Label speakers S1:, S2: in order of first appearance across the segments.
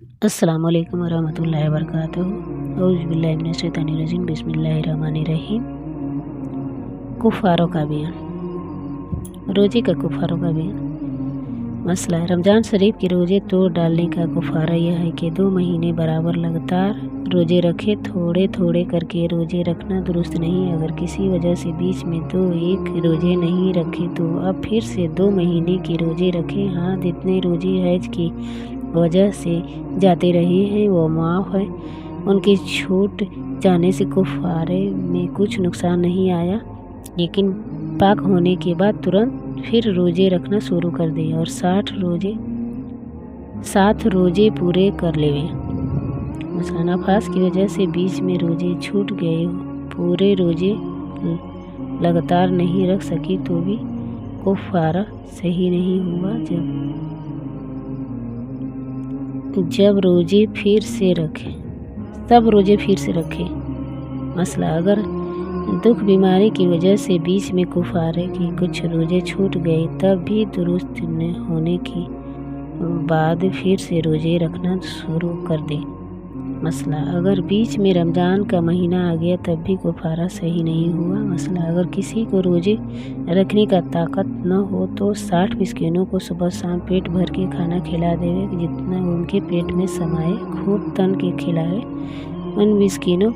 S1: अस्सलामु अलैकुम वरहमतुल्लाहि वबरकातुहू। औज़ु बिल्लाहि मिनश शैतानिर रजीम। बिस्मिल्लाहिर रहमानिर रहीम। कुफ़ारों का बयान। रोज़े का कुफ़ारों का बयान। मसला है, रमज़ान शरीफ के रोज़े तोड़ डालने का कुफ़ारा यह है कि 2 महीने बराबर लगातार रोज़े रखे। थोड़े थोड़े करके रोज़े रखना दुरुस्त नहीं। अगर किसी वजह से बीच में 2-1 रोज़े नहीं रखे तो अब फिर से 2 महीने के रोज़े रखें। हाँ, जितने रोज़े हैज की वजह से जाते रहे हैं वो माफ़ है। उनके छूट जाने से कुफ़ारे में कुछ नुकसान नहीं आया, लेकिन पाक होने के बाद तुरंत फिर रोज़े रखना शुरू कर दें और 7 रोज़े पूरे कर लें। मसला नफास की वजह से बीच में रोज़े छूट गए, पूरे रोज़े लगातार नहीं रख सकी तो भी कुफ़ारा सही नहीं हुआ। जब रोज़े फिर से रखें, सब रोज़े फिर से रखें। मसला, अगर दुख बीमारी की वजह से बीच में कुफ़ारे के कुछ रोज़े छूट गए तब भी दुरुस्त होने के बाद फिर से रोज़े रखना शुरू कर दें। मसला, अगर बीच में रमज़ान का महीना आ गया तब भी कुफ़ारा सही नहीं हुआ। मसला, अगर किसी को रोज़े रखने का ताकत न हो तो 60 मिस्कीनों को सुबह शाम पेट भर के खाना खिला देवे, जितना उनके पेट में समाए खूब तन के खिलाए। उन मिस्कीनों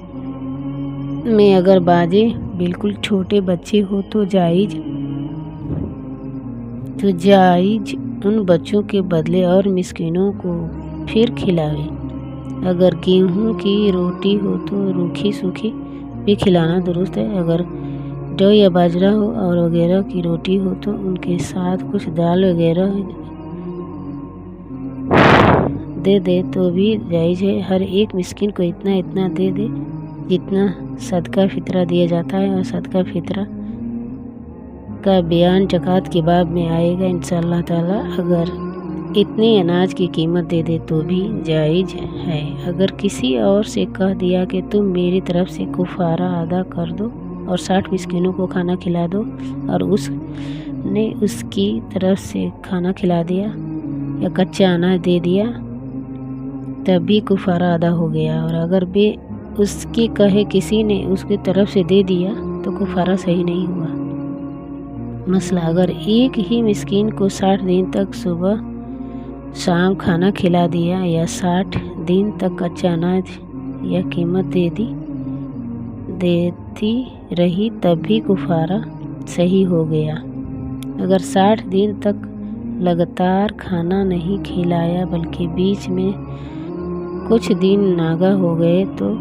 S1: में अगर बाजे बिल्कुल छोटे बच्चे हो तो जायज़ उन बच्चों के बदले और मिस्कीनों को फिर खिलावे। अगर गेहूं की रोटी हो तो रूखी सूखी भी खिलाना दुरुस्त है। अगर जौ या बाजरा हो और वगैरह की रोटी हो तो उनके साथ कुछ दाल वगैरह दे दे तो भी जायज़ है। हर एक मिस्किन को इतना इतना दे दे जितना सदका फितरा दिया जाता है, और सदका फितरा का बयान ज़कात के बाब में आएगा इंशाअल्लाह ताला। अगर इतने अनाज की कीमत दे दे तो भी जायज़ है। अगर किसी और से कह दिया कि तुम मेरी तरफ से कुफ़ारा अदा कर दो और 60 मिस्कीनों को खाना खिला दो, और उसने उसकी तरफ से खाना खिला दिया या कच्चा अनाज दे दिया तब भी कुफ़ारा अदा हो गया। और अगर उसकी कहे किसी ने उसकी तरफ से दे दिया तो कुफ़ारा सही नहीं हुआ। मसला, अगर एक ही मिस्कीन को 60 दिन तक सुबह शाम खाना खिला दिया या 60 दिन तक कच्चा अनाज या कीमत देती रही तब भी कुफ़ारा सही हो गया। अगर 60 दिन तक लगातार खाना नहीं खिलाया बल्कि बीच में कुछ दिन नागा हो गए तो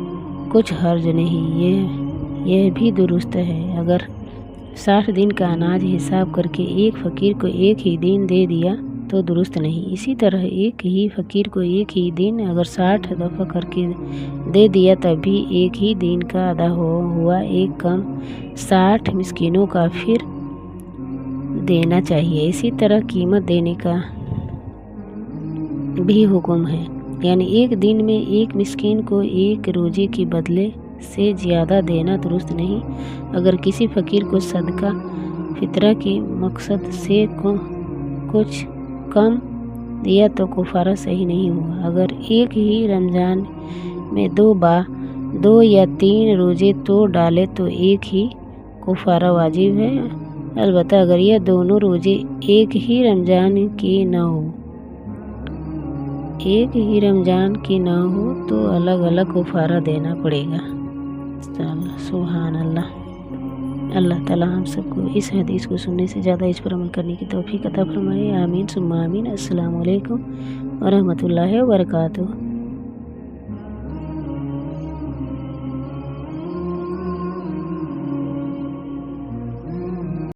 S1: कुछ हर्ज नहीं, यह भी दुरुस्त है। अगर 60 दिन का अनाज हिसाब करके एक फ़कीर को एक ही दिन दे दिया तो दुरुस्त नहीं। इसी तरह एक ही फ़कीर को एक ही दिन अगर 60 दफ़ा करके दे दिया तब भी एक ही दिन का अदा हुआ। एक कम 60 मिस्कीनों का फिर देना चाहिए। इसी तरह कीमत देने का भी हुक्म है, यानी एक दिन में एक मिस्कीन को एक रोज़े के बदले से ज़्यादा देना दुरुस्त नहीं। अगर किसी फ़कीर को सदका फितरा के मकसद से कुछ कम दिया तो कुफ़ारा सही नहीं हुआ। अगर एक ही रमज़ान में 2 या 3 रोज़े तोड़ डाले तो एक ही कुफ़ारा वाजिब है। अलबत्ता अगर यह दोनों रोज़े एक ही रमज़ान के ना हो तो अलग अलग कुफ़ारा देना पड़ेगा। सुभान अल्लाह। अल्लाह ताला हम सबको इस हदीस को सुनने से ज़्यादा इस पर अमल करने की तौफीक अता फरमाए। आमीन सुम्मा आमीन। अस्सलामु अलैकुम वरहमतुल्लाहि वबरकातुहू।